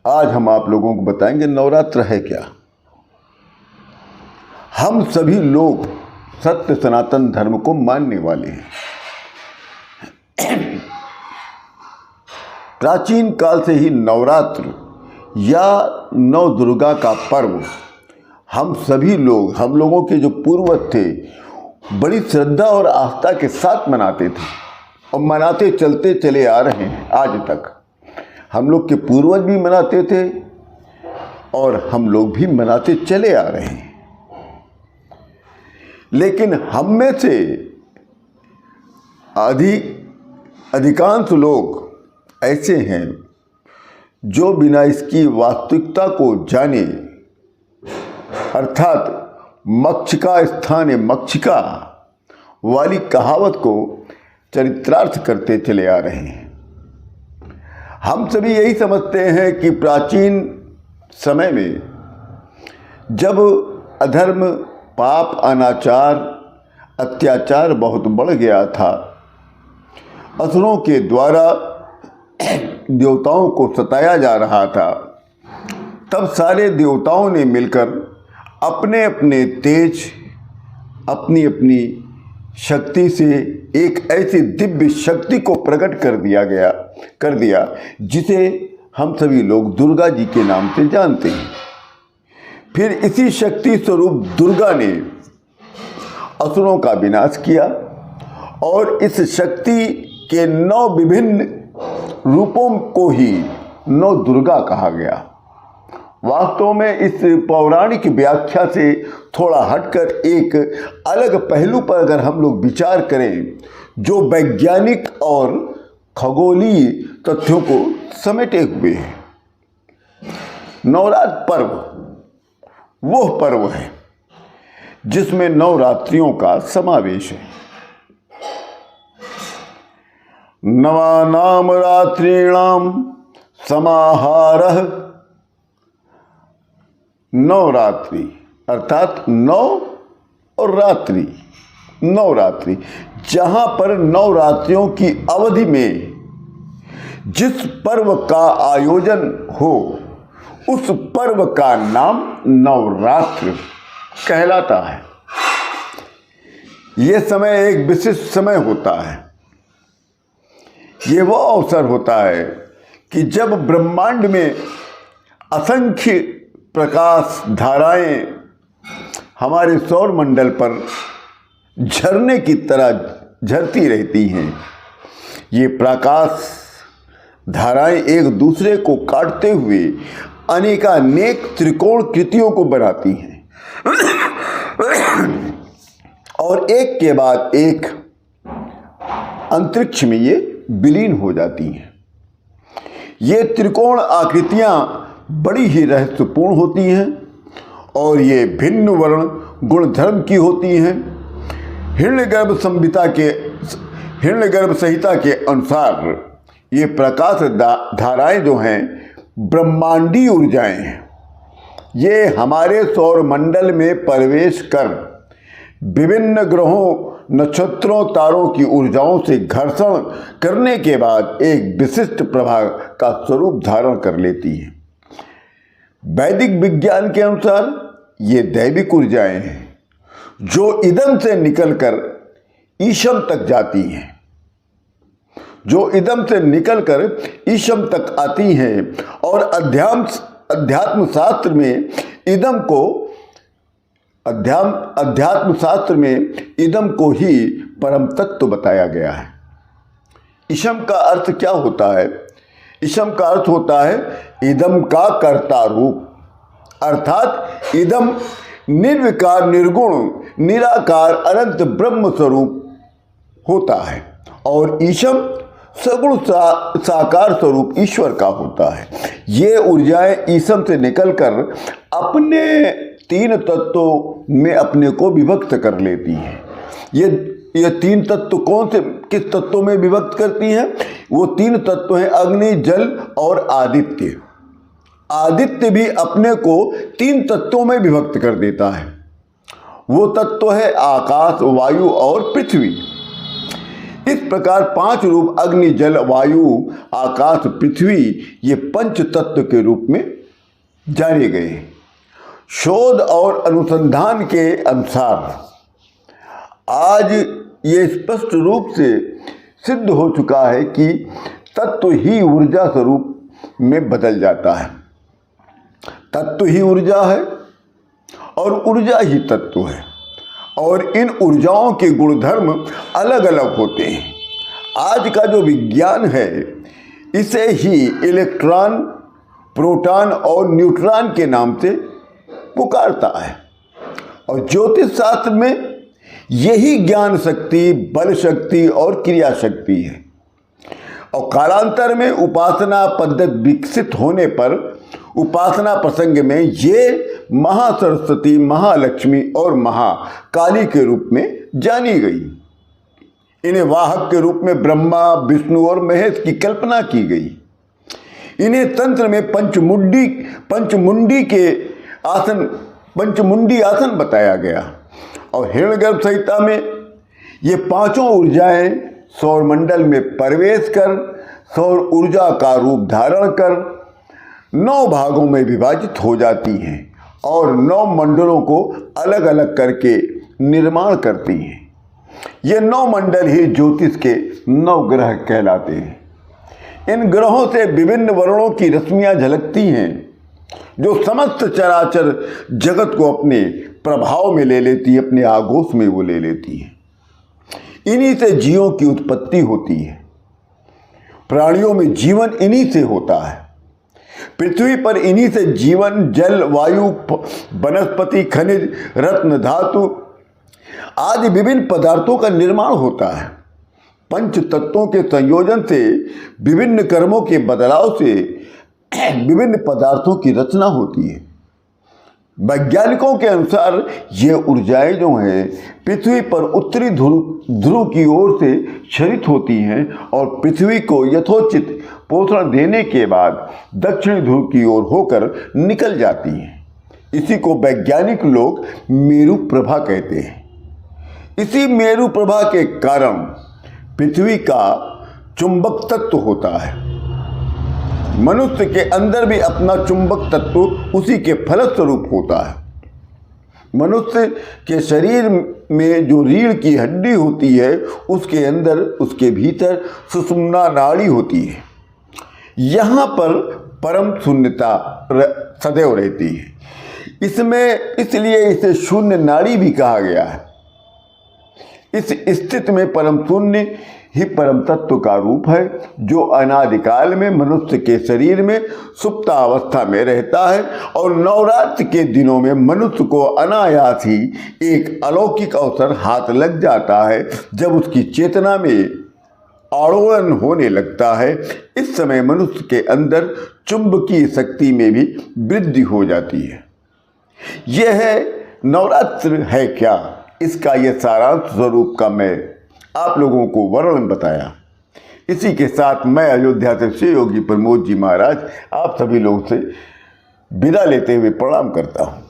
आज हम आप लोगों को बताएंगे नवरात्र है क्या। हम सभी लोग सत्य सनातन धर्म को मानने वाले हैं। प्राचीन काल से ही नवरात्र या नव दुर्गा का पर्व हम सभी लोग, हम लोगों के जो पूर्वज थे, बड़ी श्रद्धा और आस्था के साथ मनाते थे और मनाते चलते चले आ रहे हैं आज तक। हम लोग के पूर्वज भी मनाते थे और हम लोग भी मनाते चले आ रहे हैं। लेकिन हम में से अधिकांश लोग ऐसे हैं जो बिना इसकी वास्तविकता को जाने, अर्थात मक्षिका स्थाने मक्षिका वाली कहावत को चरितार्थ करते चले आ रहे हैं। हम सभी यही समझते हैं कि प्राचीन समय में जब अधर्म, पाप, अनाचार, अत्याचार बहुत बढ़ गया था, असुरों के द्वारा देवताओं को सताया जा रहा था, तब सारे देवताओं ने मिलकर अपने अपने तेज, अपनी अपनी शक्ति से एक ऐसी दिव्य शक्ति को प्रकट कर दिया जिसे हम सभी लोग दुर्गा जी के नाम से जानते हैं। फिर इसी शक्ति स्वरूप दुर्गा ने असुरों का विनाश किया और इस शक्ति के 9 विभिन्न रूपों को ही 9 दुर्गा कहा गया। वास्तव में इस पौराणिक व्याख्या से थोड़ा हटकर एक अलग पहलू पर अगर हम लोग विचार करें, जो वैज्ञानिक और खगोलीय तथ्यों को समेटे हुए हैं। नवरात्र पर्व वह पर्व है जिसमें नवरात्रियों का समावेश है। नवानाम रात्रीणाम समाहारः। नवरात्रि अर्थात नव और रात्रि, नवरात्रि, जहाँ पर नवरात्रियों की अवधि में जिस पर्व का आयोजन हो उस पर्व का नाम नवरात्र कहलाता है। यह समय एक विशिष्ट समय होता है। ये वो अवसर होता है कि जब ब्रह्मांड में असंख्य प्रकाश धाराएं हमारे सौर मंडल पर झरने की तरह झरती रहती हैं। ये प्रकाश धाराएं एक दूसरे को काटते हुए अनेकानेक त्रिकोण कृतियों को बनाती हैं और एक के बाद एक अंतरिक्ष में ये विलीन हो जाती हैं। ये त्रिकोण आकृतियां बड़ी ही रहस्यपूर्ण होती हैं और ये भिन्न वर्ण गुणधर्म की होती हैं। हिरण्यगर्भ संहिता के अनुसार ये प्रकाश धाराएं जो हैं ब्रह्मांडीय ऊर्जाएं हैं। ये हमारे सौर मंडल में प्रवेश कर विभिन्न ग्रहों, नक्षत्रों, तारों की ऊर्जाओं से घर्षण करने के बाद एक विशिष्ट प्रभाव का स्वरूप धारण कर लेती हैं। वैदिक विज्ञान के अनुसार ये दैविक ऊर्जाएं हैं जो इदम से निकलकर ईशम तक जाती हैं, जो इदम से निकलकर ईशम तक आती हैं और अध्यात्म शास्त्र में इदम को ही परम तत्व बताया गया है। ईशम का अर्थ क्या होता है? ईशम का अर्थ होता है इदम का कर्ता रूप, अर्थात इदम निर्विकार, निर्गुण, निराकार, अनंत ब्रह्म स्वरूप होता है और ईशम सगुण साकार स्वरूप ईश्वर का होता है। ये ऊर्जाएं ईशम से निकलकर अपने 3 तत्वों में अपने को विभक्त कर लेती हैं। ये 3 तत्व किस तत्वों में विभक्त करती हैं? वो 3 तत्व हैं अग्नि, जल और आदित्य। आदित्य भी अपने को 3 तत्वों में विभक्त कर देता है। वो तत्व है आकाश, वायु और पृथ्वी। इस प्रकार 5 रूप अग्नि, जल, वायु, आकाश, पृथ्वी ये पंच तत्व के रूप में जाने गए। शोध और अनुसंधान के अनुसार आज ये स्पष्ट रूप से सिद्ध हो चुका है कि तत्व ही ऊर्जा स्वरूप में बदल जाता है। तत्व ही ऊर्जा है और ऊर्जा ही तत्व है, और इन ऊर्जाओं के गुणधर्म अलग अलग होते हैं। आज का जो विज्ञान है इसे ही इलेक्ट्रॉन, प्रोटॉन और न्यूट्रॉन के नाम से पुकारता है, और ज्योतिष शास्त्र में यही ज्ञान शक्ति, बल शक्ति और क्रिया शक्ति है। और कालांतर में उपासना पद्धति विकसित होने पर उपासना प्रसंग में ये महासरस्वती, महालक्ष्मी और महाकाली के रूप में जानी गई। इन्हें वाहक के रूप में ब्रह्मा, विष्णु और महेश की कल्पना की गई। इन्हें तंत्र में पंचमुंडी आसन बताया गया, और हिरण्यगर्भ संहिता में ये 5 ऊर्जाएं सौरमंडल में प्रवेश कर सौर ऊर्जा का रूप धारण कर 9 भागों में विभाजित हो जाती हैं और 9 मंडलों को अलग अलग करके निर्माण करती हैं। ये 9 मंडल ही ज्योतिष के 9 ग्रह कहलाते हैं। इन ग्रहों से विभिन्न वर्णों की रश्मियां झलकती हैं, जो समस्त चराचर जगत को अपने प्रभाव में ले लेती है, अपने आगोश में वो ले लेती है। इन्हीं से जीवों की उत्पत्ति होती है। प्राणियों में जीवन इन्हीं से होता है। पृथ्वी पर इन्हीं से जीवन, जल, वायु, वनस्पति, खनिज, रत्न, धातु आदि विभिन्न पदार्थों का निर्माण होता है। पंच तत्वों के संयोजन से, विभिन्न कर्मों के बदलाव से विभिन्न पदार्थों की रचना होती है। वैज्ञानिकों के अनुसार ये ऊर्जाएं जो हैं पृथ्वी पर उत्तरी ध्रुव की ओर से क्षरित होती हैं और पृथ्वी को यथोचित पोषण देने के बाद दक्षिणी ध्रुव की ओर होकर निकल जाती हैं। इसी को वैज्ञानिक लोग मेरु प्रभा कहते हैं। इसी मेरु प्रभा के कारण पृथ्वी का चुंबक तत्व होता है। मनुष्य के अंदर भी अपना चुंबक तत्व उसी के फलस्वरूप होता है। मनुष्य के शरीर में जो रीढ़ की हड्डी होती है उसके अंदर, उसके भीतर सुषुम्ना नाड़ी होती है। यहाँ पर परम शून्यता सदैव रहती है। इसमें इसलिए इसे शून्य नाड़ी भी कहा गया है। इस स्थिति में परम शून्य ही परम तत्व का रूप है, जो अनादिकाल में मनुष्य के शरीर में सुप्त अवस्था में रहता है, और नवरात्र के दिनों में मनुष्य को अनायास ही एक अलौकिक अवसर हाथ लग जाता है, जब उसकी चेतना में आलोड़न होने लगता है। इस समय मनुष्य के अंदर चुंबकीय शक्ति में भी वृद्धि हो जाती है। यह है नवरात्र है क्या, इसका यह सारांश स्वरूप का मैं आप लोगों को वर्णन बताया। इसी के साथ मैं अयोध्या से श्री योगी प्रमोद जी महाराज आप सभी लोगों से विदा लेते हुए प्रणाम करता हूँ।